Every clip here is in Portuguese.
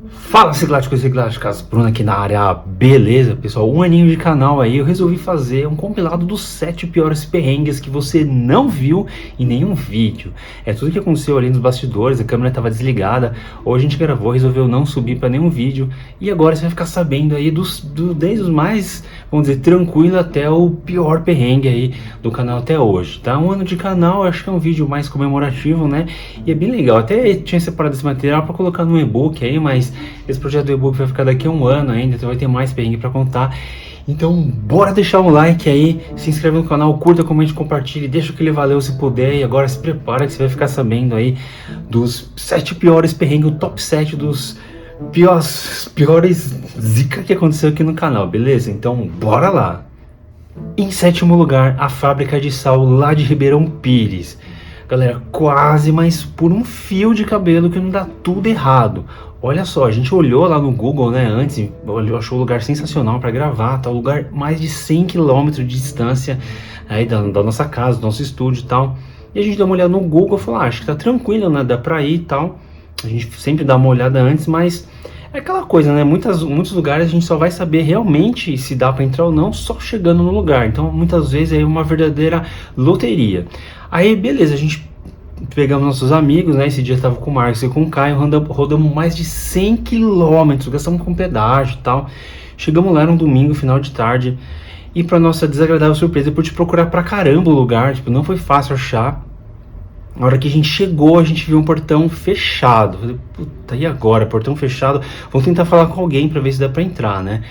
Fala, Cicláticos e Cicláticas, Bruno aqui na área, beleza, pessoal? Um aninho de canal aí, eu resolvi fazer um compilado dos 7 piores perrengues que você não viu em nenhum vídeo. É tudo que aconteceu ali nos bastidores, a câmera estava desligada, hoje a gente gravou, resolveu não subir para nenhum vídeo, e agora você vai ficar sabendo aí desde os mais, vamos dizer, tranquilo até o pior perrengue aí do canal até hoje, tá? Um ano de canal, acho que é um vídeo mais comemorativo, né? E é bem legal, até tinha separado esse material para colocar no e-book aí, mas esse projeto do e-book vai ficar daqui a um ano ainda, então vai ter mais perrengue para contar. Então bora deixar um like aí, se inscreve no canal, curta, comente, compartilhe, deixa aquele valeu se puder. E agora se prepara que você vai ficar sabendo aí dos 7 piores perrengues, o top 7 dos piores zica que aconteceu aqui no canal, beleza? Então bora lá. Em sétimo lugar, a fábrica de sal lá de Ribeirão Pires. Galera, quase, mas por um fio de cabelo que não dá tudo errado. Olha só, a gente olhou lá no Google, né, antes, achou um lugar sensacional para gravar, tá? Um lugar mais de 100 km de distância aí da nossa casa, do nosso estúdio e tal. E a gente deu uma olhada no Google e falou, acho que tá tranquilo, né, dá pra ir e tal. A gente sempre dá uma olhada antes, mas é aquela coisa, né, muitos lugares a gente só vai saber realmente se dá para entrar ou não só chegando no lugar. Então, muitas vezes é uma verdadeira loteria. Aí, beleza, a gente pegamos nossos amigos, né? Esse dia eu tava com o Marcos e com o Caio, rodamos mais de 100 km, gastamos com pedágio e tal. Chegamos lá, era um domingo, final de tarde, e pra nossa desagradável surpresa, por te procurar pra caramba o lugar, tipo, não foi fácil achar. Na hora que a gente chegou, a gente viu um portão fechado. Falei, puta, e agora? Portão fechado? Vamos tentar falar com alguém pra ver se dá pra entrar, né?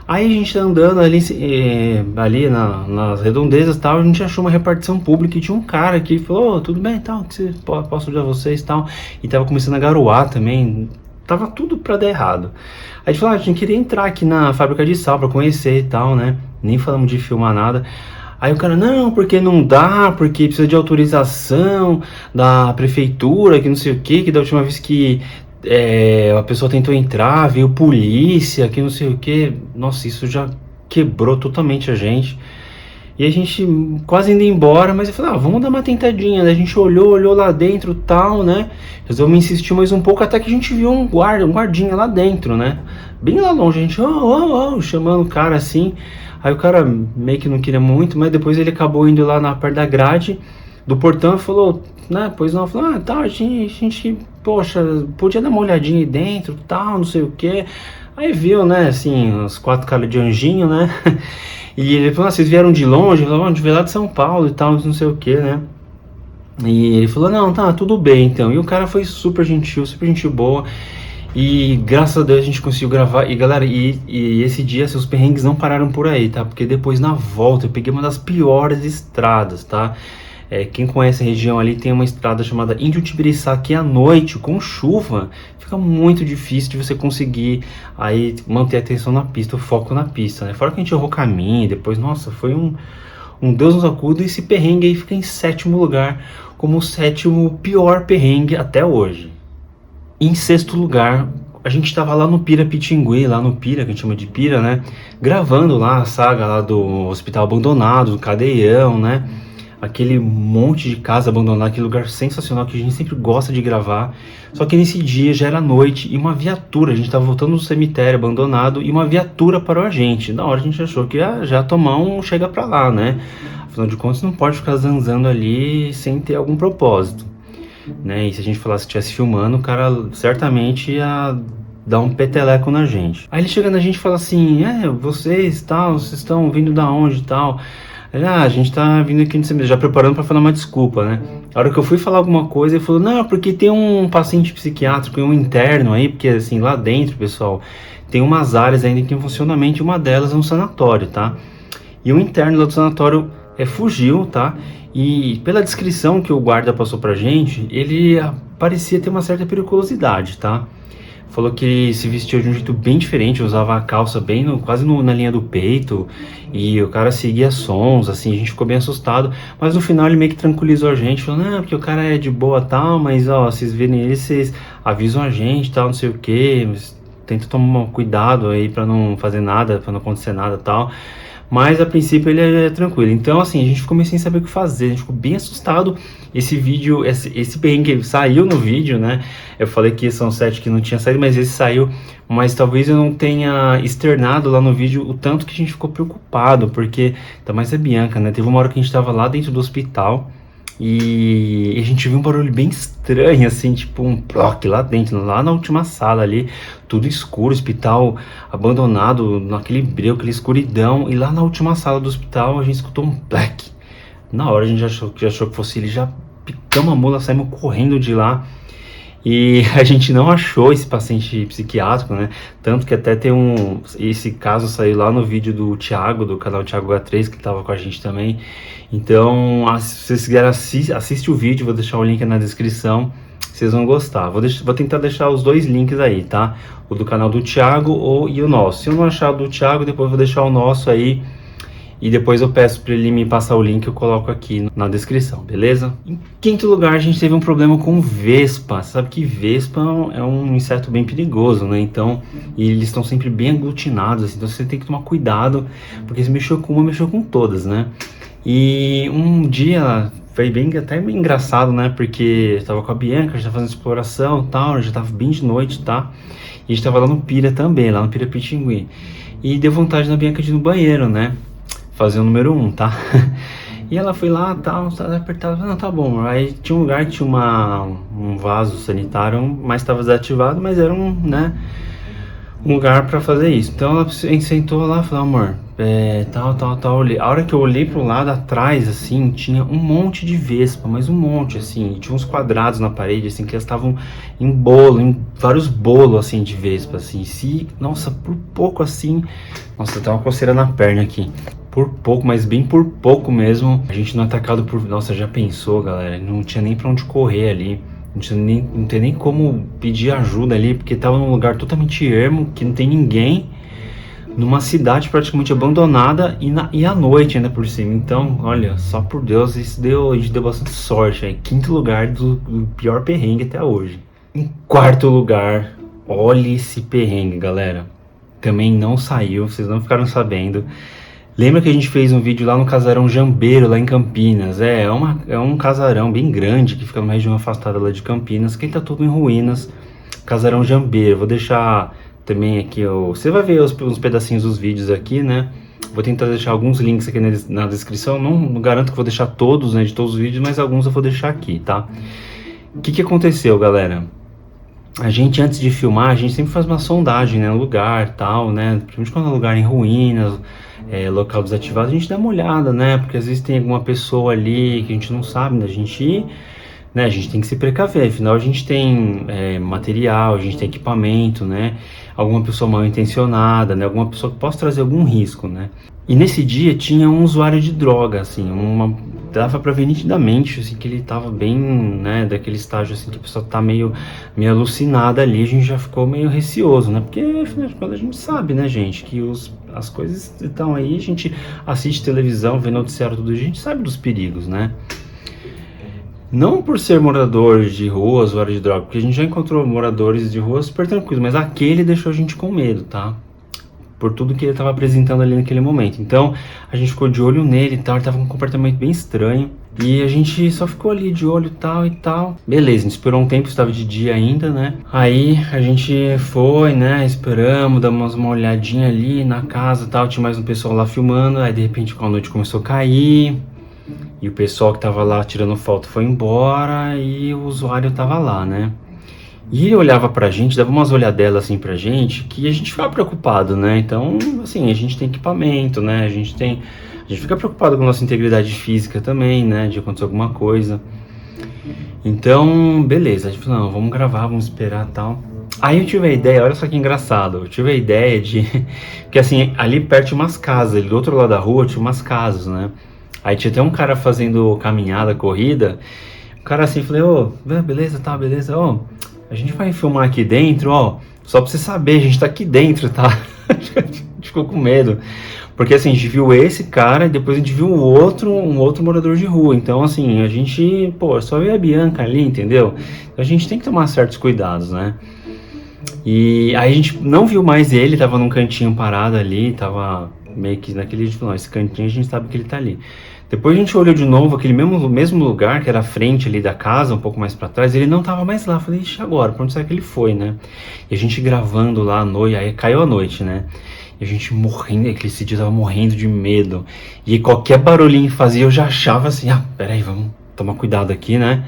Aí a gente tá andando ali nas redondezas e tal, a gente achou uma repartição pública e tinha um cara que falou, tudo bem, tal, que você posso ajudar vocês e tal. E tava começando a garoar também, tava tudo pra dar errado. Aí a gente falou, a gente queria entrar aqui na fábrica de sal pra conhecer e tal, né? Nem falamos de filmar nada. Aí o cara, não, porque não dá, porque precisa de autorização da prefeitura, que não sei o que da última vez que a pessoa tentou entrar, veio polícia, que não sei o que. Nossa, isso já quebrou totalmente a gente. E a gente quase indo embora, mas eu falei, vamos dar uma tentadinha, né? A gente olhou lá dentro tal, né? Resolveu insistir mais um pouco, até que a gente viu um guardinha lá dentro, né? Bem lá longe, a gente, chamando o cara assim. Aí o cara meio que não queria muito, mas depois ele acabou indo lá na parte da grade do portão e falou, né? Pois não, falou, tá, a gente, poxa, podia dar uma olhadinha aí dentro, tal, não sei o que. Aí viu, né, assim, os 4 caras de anjinho, né? E ele falou, vocês vieram de longe? Ele falou, de lá de São Paulo e tal, não sei o que, né? E ele falou, não, tá, tudo bem então. E o cara foi super gentil, super gente boa. E graças a Deus a gente conseguiu gravar. E galera, e esse dia seus perrengues não pararam por aí, tá? Porque depois na volta eu peguei uma das piores estradas, tá? Quem conhece a região ali tem uma estrada chamada Índio Tibiriçá, que à noite, com chuva, fica muito difícil de você conseguir aí manter a atenção na pista, o foco na pista, né? Fora que a gente errou caminho, depois, nossa, foi um Deus nos acuda. E esse perrengue aí fica em sétimo lugar, como o sétimo pior perrengue até hoje. Em sexto lugar, a gente estava lá no Pirapitingui, lá no Pira, que a gente chama de Pira, né? Gravando lá a saga lá do Hospital Abandonado, do Cadeião, né? Aquele monte de casa abandonada, aquele lugar sensacional que a gente sempre gosta de gravar. Só que nesse dia já era noite e uma viatura, a gente estava voltando do cemitério abandonado e uma viatura parou a gente. Na hora a gente achou que ia já tomar um chega pra lá, né? Afinal de contas não pode ficar zanzando ali sem ter algum propósito, né? E se a gente falasse que estivesse filmando, o cara certamente ia dar um peteleco na gente. Aí ele chega na gente e fala assim, vocês estão vindo da onde e tal? A gente tá vindo aqui no cemitério, já preparando pra falar uma desculpa, né? A hora que eu fui falar alguma coisa, ele falou, não, porque tem um paciente psiquiátrico e um interno aí, porque assim, lá dentro, pessoal, tem umas áreas ainda que em funcionamento, e uma delas é um sanatório, tá? E o interno lá do sanatório fugiu, tá? E pela descrição que o guarda passou pra gente, ele parecia ter uma certa periculosidade, tá? Falou que se vestia de um jeito bem diferente, usava a calça bem quase na linha do peito, e o cara seguia sons, assim, a gente ficou bem assustado, mas no final ele meio que tranquilizou a gente, falou, não, porque o cara é de boa tal, mas ó, vocês verem ele, vocês avisam a gente tal, não sei o que, tenta tomar cuidado aí pra não fazer nada, pra não acontecer nada tal. mas a princípio ele é tranquilo. Então assim, a gente ficou meio sem saber o que fazer, a gente ficou bem assustado. Esse vídeo, esse perrengue saiu no vídeo, né? Eu falei que são 7 que não tinha saído, mas esse saiu. Mas talvez eu não tenha externado lá no vídeo o tanto que a gente ficou preocupado, porque ainda mais a Bianca, né? Teve uma hora que a gente tava lá dentro do hospital e a gente viu um barulho bem estranho, assim, tipo um ploc lá dentro, lá na última sala ali, tudo escuro, hospital abandonado, naquele breu, aquela escuridão. E lá na última sala do hospital a gente escutou um plec. Na hora a gente achou que fosse ele, já picamos a mula, saímos correndo de lá. E a gente não achou esse paciente psiquiátrico, né? Tanto que até tem esse caso saiu lá no vídeo do Thiago, do canal Thiago H3, que tava com a gente também. Então, se vocês quiserem, assiste o vídeo, vou deixar o link na descrição, vocês vão gostar. Vou tentar deixar os dois links aí, tá? O do canal do Thiago e o nosso. Se eu não achar o do Thiago, depois eu vou deixar o nosso aí. E depois eu peço para ele me passar o link, eu coloco aqui na descrição, beleza? Em quinto lugar, a gente teve um problema com vespa. Você sabe que vespa é um inseto bem perigoso, né? Então, e eles estão sempre bem aglutinados, assim, então você tem que tomar cuidado, porque se mexeu com uma, mexeu com todas, né? E um dia foi até bem engraçado, né? Porque eu tava com a Bianca, a gente tava fazendo exploração e tal, já tava bem de noite, tá? E a gente tava lá no Pira também, lá no Pira Pitingui. E deu vontade na Bianca de ir no banheiro, né? Fazer o número 1, tá? E ela foi lá, tal, apertada, não, tá bom. Aí tinha um lugar que tinha um vaso sanitário, mas estava desativado, mas era um lugar para fazer isso. Então ela sentou lá e falou, amor, tal. A hora que eu olhei pro lado atrás, assim, tinha um monte de vespa, mas um monte, assim, tinha uns quadrados na parede, assim, que elas estavam em vários bolos, assim, de vespa, assim. Nossa, por pouco, assim, nossa, tá uma coceira na perna aqui. Por pouco, mas bem por pouco mesmo, a gente não é atacado por... Nossa, já pensou, galera? Não tinha nem pra onde correr ali. Não tem nem como pedir ajuda ali, porque tava num lugar totalmente ermo, que não tem ninguém, numa cidade praticamente abandonada e à noite ainda por cima. Então, olha, só por Deus, a gente deu bastante sorte aí. Quinto lugar do pior perrengue até hoje. Em quarto lugar, olha esse perrengue, galera. Também não saiu, vocês não ficaram sabendo. Lembra que a gente fez um vídeo lá no Casarão Jambeiro, lá em Campinas? É um casarão bem grande, que fica numa região afastada lá de Campinas, que tá tudo em ruínas. Casarão Jambeiro. Vou deixar também aqui, você vai ver uns pedacinhos dos vídeos aqui, né? Vou tentar deixar alguns links aqui na descrição. Não garanto que vou deixar todos, né, de todos os vídeos, mas alguns eu vou deixar aqui, tá? O que aconteceu, galera? A gente, antes de filmar, a gente sempre faz uma sondagem, né, no lugar, tal, né? Principalmente quando é um lugar em ruínas, local desativado, a gente dá uma olhada, né? Porque às vezes tem alguma pessoa ali que a gente não sabe, né? A gente tem que se precaver, afinal a gente tem material, a gente tem equipamento, né? Alguma pessoa mal intencionada, né? Alguma pessoa que possa trazer algum risco, né? E nesse dia tinha um usuário de droga, assim, dava pra ver nitidamente, assim, que ele tava bem, né, daquele estágio, assim, que a pessoa tá meio alucinada ali. A gente já ficou meio receoso, né? Porque, afinal de contas, a gente sabe, né, gente, que as coisas estão aí, a gente assiste televisão, vê noticiário todo dia, a gente sabe dos perigos, né? Não por ser morador de rua, usuário de droga, porque a gente já encontrou moradores de rua super tranquilos, mas aquele deixou a gente com medo, tá? Por tudo que ele estava apresentando ali naquele momento. Então, a gente ficou de olho nele e tal, ele tava com um comportamento bem estranho. E a gente só ficou ali de olho e tal. Beleza, a gente esperou um tempo, estava de dia ainda, né? Aí a gente foi, né? Esperamos, damos uma olhadinha ali na casa e tal. Tinha mais um pessoal lá filmando. Aí de repente a noite começou a cair. E o pessoal que tava lá tirando foto foi embora. E o usuário tava lá, né? E ele olhava pra gente, dava umas olhadelas assim pra gente, que a gente ficava preocupado, né? Então, assim, a gente tem equipamento, né? A gente fica preocupado com a nossa integridade física também, né? De acontecer alguma coisa. Então, beleza. A gente falou, não, vamos gravar, vamos esperar e tal. Aí eu tive a ideia, olha só que engraçado. Eu tive a ideia de... Porque assim, ali perto tinha umas casas, ali do outro lado da rua tinha umas casas, né? Aí tinha até um cara fazendo caminhada, corrida. O cara assim, falei, beleza, tá, beleza, a gente vai filmar aqui dentro, só pra você saber, a gente tá aqui dentro, tá? A gente ficou com medo. Porque assim, a gente viu esse cara e depois a gente viu um outro morador de rua. Então assim, a gente, só viu a Bianca ali, entendeu? Então, a gente tem que tomar certos cuidados, né? E aí a gente não viu mais ele, tava num cantinho parado ali, tava meio que naquele, tipo, não, esse cantinho a gente sabe que ele tá ali. Depois a gente olhou de novo aquele mesmo lugar, que era a frente ali da casa, um pouco mais pra trás, ele não tava mais lá. Falei, ixi, agora, pra onde será que ele foi, né? E a gente gravando lá à noite, aí caiu a noite, né? E a gente morrendo, esse dia eu tava morrendo de medo. E qualquer barulhinho que fazia, eu já achava assim, peraí, vamos tomar cuidado aqui, né?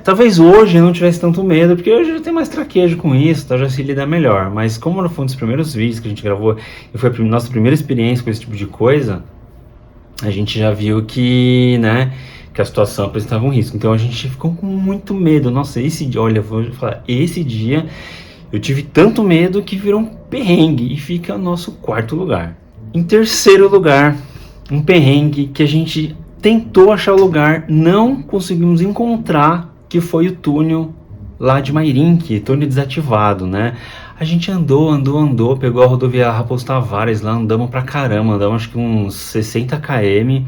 Talvez hoje eu não tivesse tanto medo, porque hoje eu já tenho mais traquejo com isso, então já se lidar melhor. Mas como foi um dos primeiros vídeos que a gente gravou, e foi a nossa primeira experiência com esse tipo de coisa, a gente já viu que, né, que a situação apresentava um risco. Então a gente ficou com muito medo. Nossa, esse dia, olha, vou falar, esse dia eu tive tanto medo que virou um perrengue e fica o nosso quarto lugar. Em terceiro lugar, um perrengue que a gente tentou achar o lugar, não conseguimos encontrar, que foi o túnel lá de Mairinque, túnel desativado, né? A gente andou, pegou a rodovia Raposo Tavares lá, andamos pra caramba, andamos acho que uns 60 km,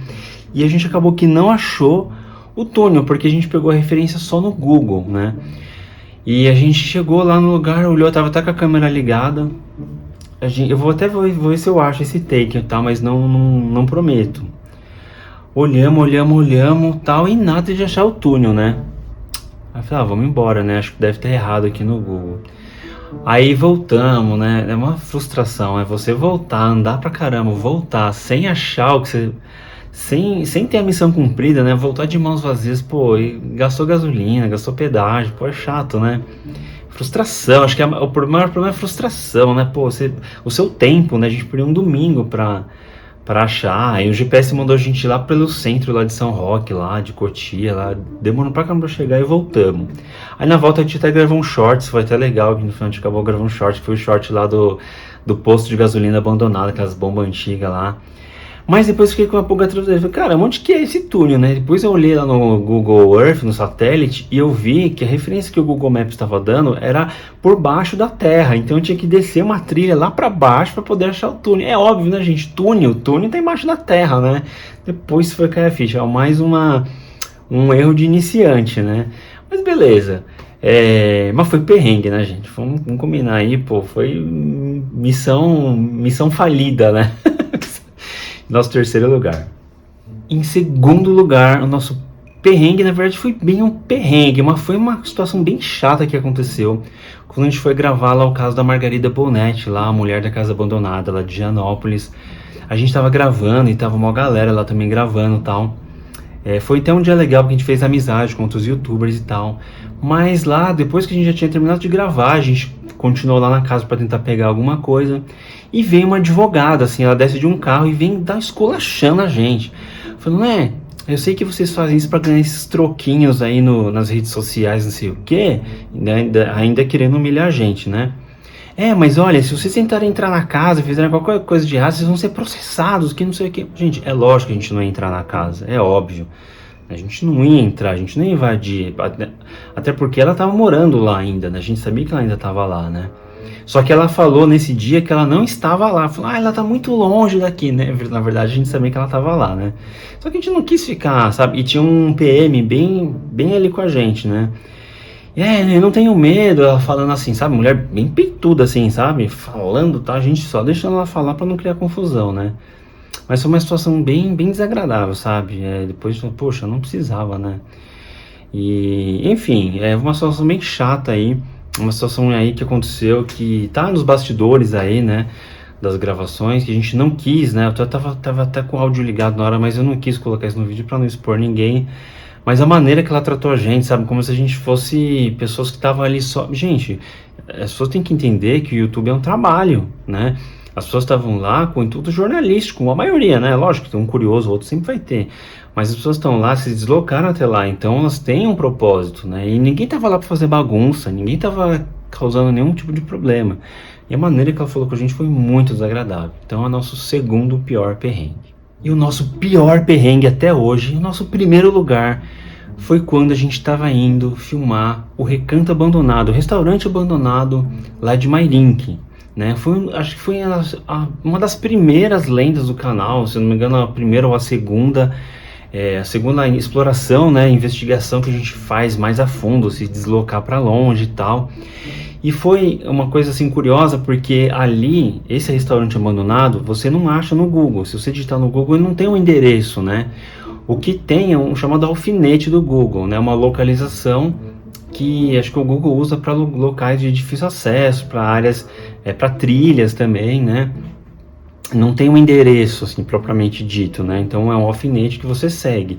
e a gente acabou que não achou o túnel, porque a gente pegou a referência só no Google, né? E a gente chegou lá no lugar, olhou, tava até com a câmera ligada. Eu vou ver se eu acho esse take, tá? Mas não prometo. Olhamos, tal, e nada de achar o túnel, né? Aí eu falei, vamos embora, né? Acho que deve ter errado aqui no Google. Aí voltamos, né? É uma frustração, é você voltar, andar pra caramba, voltar sem achar o que você... Sem ter a missão cumprida, né? Voltar de mãos vazias, pô, e gastou gasolina, gastou pedágio, pô, é chato, né? Frustração, acho que o maior problema é a frustração, né? Pô, o seu tempo, né? A gente perdeu um domingo pra achar, aí o GPS mandou a gente ir lá pelo centro lá de São Roque, lá de Cotia, lá, demorou pra caramba pra chegar e voltamos. Aí na volta a gente até gravou um short, foi até legal, que no final a gente acabou gravando um short, que foi o short lá do posto de gasolina abandonado, aquelas bombas antigas lá. Mas depois fiquei com uma pulga atrás, falei, cara, onde que é esse túnel, né? Depois eu olhei lá no Google Earth, no satélite, e eu vi que a referência que o Google Maps estava dando era por baixo da terra, então eu tinha que descer uma trilha lá para baixo para poder achar o túnel. É óbvio, né, gente? Túnel tá embaixo da terra, né? Depois foi cair a ficha, mais um erro de iniciante, né? Mas beleza. Mas foi perrengue, né, gente? Vamos combinar aí, pô, foi missão falida, né? Nosso terceiro lugar. Em segundo lugar, o nosso perrengue, na verdade, foi bem um perrengue, mas foi uma situação bem chata que aconteceu quando a gente foi gravar lá o caso da Margarida Bonetti, lá a mulher da casa abandonada, lá de Gianópolis. A gente tava gravando e tava uma galera lá também gravando e tal. Foi até um dia legal porque a gente fez amizade com outros youtubers e tal. Mas lá, depois que a gente já tinha terminado de gravar, a gente continuou lá na casa para tentar pegar alguma coisa. E veio uma advogada, assim, ela desce de um carro e vem dar esculachando a gente. Falando, eu sei que vocês fazem isso para ganhar esses troquinhos aí nas redes sociais, não sei o quê. Ainda querendo humilhar a gente, né? Mas olha, se vocês tentarem entrar na casa e fizerem qualquer coisa de errado, vocês vão ser processados, que não sei o quê. Gente, é lógico que a gente não ia entrar na casa, é óbvio. A gente não ia entrar, a gente não ia invadir. Até porque ela tava morando lá ainda, né? A gente sabia que ela ainda tava lá, né? Só que ela falou nesse dia que ela não estava lá. Falou, ela tá muito longe daqui, né? Na verdade, a gente sabia que ela tava lá, né? Só que a gente não quis ficar, sabe? E tinha um PM bem ali com a gente, né? Eu não tenho medo, ela falando assim, sabe? Mulher bem peituda assim, sabe? Falando, tá? A gente só deixando ela falar pra não criar confusão, né? Mas foi uma situação bem desagradável, sabe? Depois, poxa, não precisava, né? E, enfim, é uma situação bem chata aí. Uma situação aí que aconteceu, que tá nos bastidores aí, né? Das gravações, que a gente não quis, né? Eu tava até com o áudio ligado na hora, mas eu não quis colocar isso no vídeo pra não expor ninguém. Mas a maneira que ela tratou a gente, sabe? Como se a gente fosse pessoas que estavam ali só... Gente, as pessoas têm que entender que o YouTube é um trabalho, né? As pessoas estavam lá com intuito jornalístico, a maioria, né? Lógico que tem um curioso, outro sempre vai ter. Mas as pessoas estão lá, se deslocaram até lá, então elas têm um propósito, né? E ninguém tava lá para fazer bagunça, ninguém tava causando nenhum tipo de problema. E a maneira que ela falou com a gente foi muito desagradável. Então é o nosso segundo pior perrengue. E o nosso pior perrengue até hoje, o nosso primeiro lugar, foi quando a gente estava indo filmar o Recanto Abandonado, o restaurante abandonado lá de Mairinque. Né? Acho que foi uma das primeiras lendas do canal, se não me engano, a primeira ou a segunda exploração, né, investigação que a gente faz mais a fundo, se deslocar para longe e tal. E foi uma coisa assim curiosa, porque ali, esse restaurante abandonado, você não acha no Google. Se você digitar no Google, ele não tem um endereço, né? O que tem é um chamado alfinete do Google, né? Uma localização que acho que o Google usa para locais de difícil acesso, para áreas, para trilhas também, né? Não tem um endereço assim propriamente dito, né? Então é um alfinete que você segue.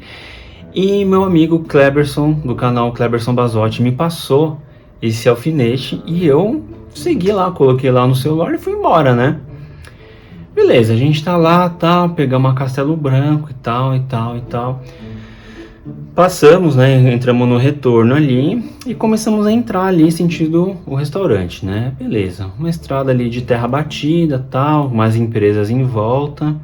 E meu amigo Kleberson, do canal Kleberson Basotti, me passou esse alfinete e eu segui lá, coloquei lá no celular e fui embora, né? Beleza, a gente tá lá, tal, pegamos a Castelo Branco e tal, e tal, e tal. Passamos, né, entramos no retorno ali e começamos a entrar ali sentido o restaurante, né? Beleza, uma estrada ali de terra batida, tal, umas empresas em volta.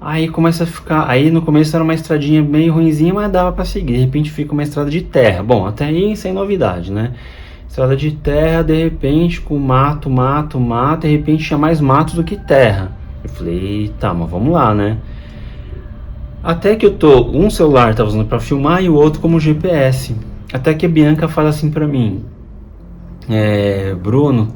Aí começa a ficar, aí no começo era uma estradinha bem ruinzinha, mas dava pra seguir. De repente fica uma estrada de terra. Bom, até aí sem novidade, né? Estrada de terra, de repente com mato, de repente tinha mais mato do que terra. Eu falei, tá, mas vamos lá, né? Até que um celular tava usando pra filmar e o outro como GPS. Até que a Bianca fala assim pra mim, Bruno,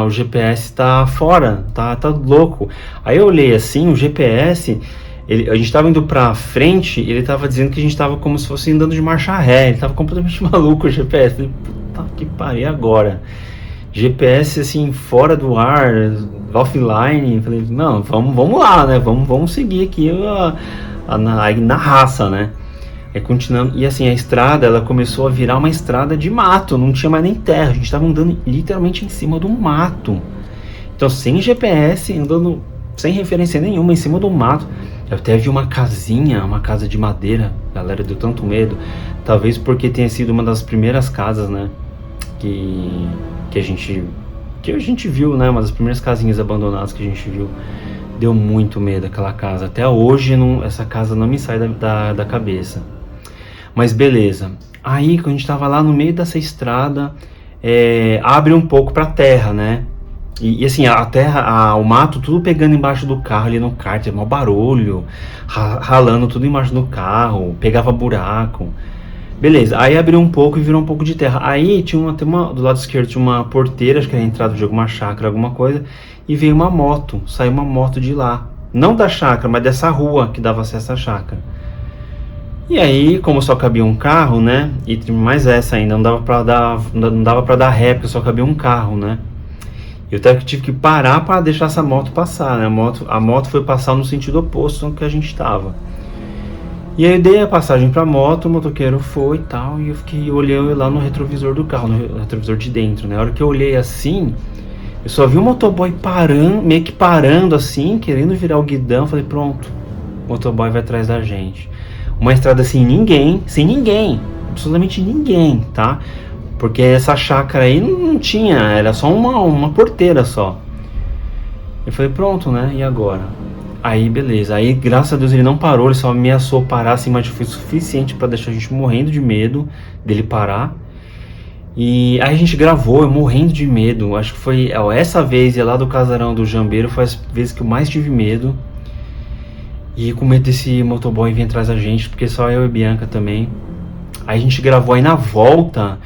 o GPS tá fora, tá louco. Aí eu olhei assim, o GPS, a gente tava indo pra frente, ele tava dizendo que a gente tava como se fosse andando de marcha ré, ele tava completamente maluco o GPS. Falei, puta que pariu agora. GPS assim, fora do ar, offline. Falei, não, vamos lá, né? Vamos seguir aqui na raça, né? Continuando, e assim, a estrada, ela começou a virar uma estrada de mato, não tinha mais nem terra, a gente estava andando literalmente em cima do mato. Então, sem GPS, andando sem referência nenhuma, em cima do mato. Eu até vi uma casinha, uma casa de madeira, a galera deu tanto medo, talvez porque tenha sido uma das primeiras casas, né, que a gente viu, né, uma das primeiras casinhas abandonadas que a gente viu. Deu muito medo aquela casa, até hoje essa casa não me sai da cabeça. Mas beleza, aí quando a gente tava lá no meio dessa estrada, abre um pouco pra terra, né? E assim, a terra, o mato tudo pegando embaixo do carro ali no kart, mó barulho, ralando tudo embaixo do carro, pegava buraco. Beleza, aí abriu um pouco e virou um pouco de terra. Aí do lado esquerdo tinha uma porteira, acho que era a entrada de alguma chácara, alguma coisa, e veio uma moto, saiu uma moto de lá. Não da chácara, mas dessa rua que dava acesso à chácara. E aí, como só cabia um carro, né? E mais essa ainda, não dava pra dar ré, porque só cabia um carro, né? Eu até tive que parar para deixar essa moto passar, né? A moto foi passar no sentido oposto ao que a gente estava. E aí eu dei a passagem pra moto, o motoqueiro foi e tal, e eu olhei lá no retrovisor do carro, no retrovisor de dentro, né? A hora que eu olhei assim, eu só vi o motoboy parando, meio que parando assim, querendo virar o guidão. Falei, pronto, o motoboy vai atrás da gente. Uma estrada sem ninguém, absolutamente ninguém, tá? Porque essa chácara aí não tinha, era só uma porteira só. Eu falei, pronto, né? E agora? Aí beleza, aí graças a Deus ele não parou, ele só ameaçou parar assim, mas foi suficiente pra deixar a gente morrendo de medo dele parar. E aí a gente gravou, eu morrendo de medo, acho que foi essa vez lá do casarão do Jambeiro, foi as vezes que eu mais tive medo. E com medo desse motoboy vir atrás da gente, porque só eu e Bianca também. Aí a gente gravou, aí na volta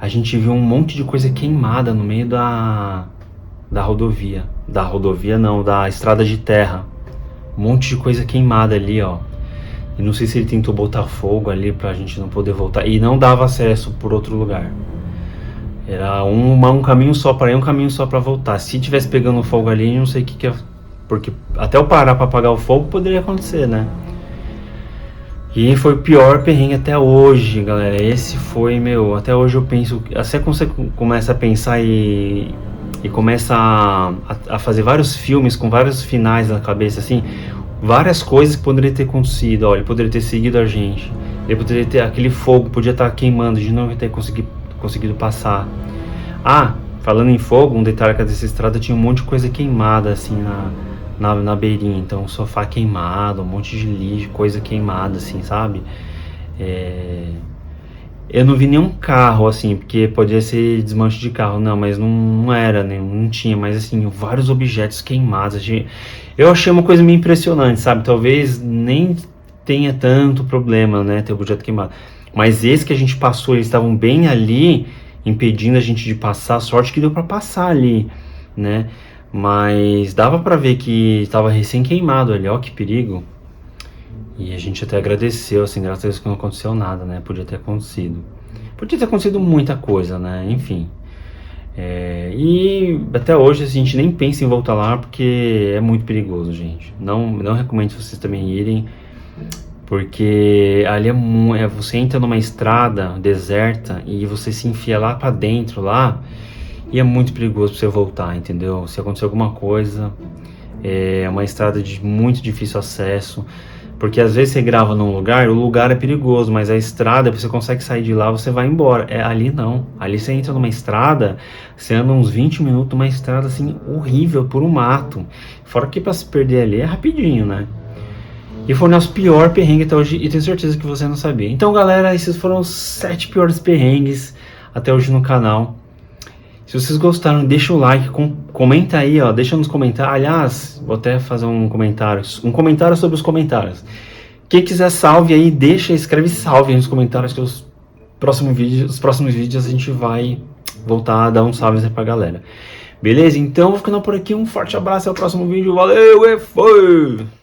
a gente viu um monte de coisa queimada no meio da rodovia. Da rodovia não, da estrada de terra. Um monte de coisa queimada ali, ó. E não sei se ele tentou botar fogo ali pra gente não poder voltar. E não dava acesso por outro lugar. Era um caminho só para ir, um caminho só para voltar. Se tivesse pegando fogo ali, eu não sei o que ia... Porque até eu parar para apagar o fogo poderia acontecer, né? E foi o pior perrengue até hoje, galera. Esse foi, até hoje eu penso... Até quando você começa a pensar e começa a fazer vários filmes com vários finais na cabeça, assim... Várias coisas que poderiam ter acontecido. Ó, ele poderia ter seguido a gente. Ele poderia ter... Aquele fogo podia estar queimando, a gente não ia ter conseguido passar. Ah, falando em fogo, um detalhe que dessa estrada tinha um monte de coisa queimada, assim, na beirinha. Então, sofá queimado, um monte de lixo, coisa queimada, assim, sabe? Eu não vi nenhum carro, assim, porque podia ser desmanche de carro, não, mas não era, né? Não tinha, mas assim, vários objetos queimados. Eu achei uma coisa meio impressionante, sabe? Talvez nem tenha tanto problema, né, ter objeto queimado. Mas esse que a gente passou, eles estavam bem ali, impedindo a gente de passar. Sorte que deu pra passar ali, né? Mas dava pra ver que tava recém queimado ali, ó, que perigo. E a gente até agradeceu, assim, graças a Deus que não aconteceu nada, né? Podia ter acontecido. Podia ter acontecido muita coisa, né? Enfim. E até hoje a gente nem pensa em voltar lá porque é muito perigoso, gente. Não recomendo vocês também irem, porque ali você entra numa estrada deserta e você se enfia lá pra dentro lá e é muito perigoso pra você voltar, entendeu? Se acontecer alguma coisa, é uma estrada de muito difícil acesso. Porque às vezes você grava num lugar, o lugar é perigoso, mas a estrada, você consegue sair de lá, você vai embora. Ali não. Ali você entra numa estrada, você anda uns 20 minutos numa estrada assim, horrível, por um mato. Fora que pra se perder ali é rapidinho, né? E foi o nosso pior perrengue até hoje, e tenho certeza que você não sabia. Então, galera, esses foram os 7 piores perrengues até hoje no canal. Se vocês gostaram, deixa o like, comenta aí, ó, deixa nos comentários. Aliás, vou até fazer um comentário sobre os comentários. Quem quiser salve aí, escreve salve aí nos comentários que os próximos vídeos a gente vai voltar a dar um salve aí pra galera. Beleza? Então, vou ficando por aqui, um forte abraço, até o próximo vídeo, valeu e foi!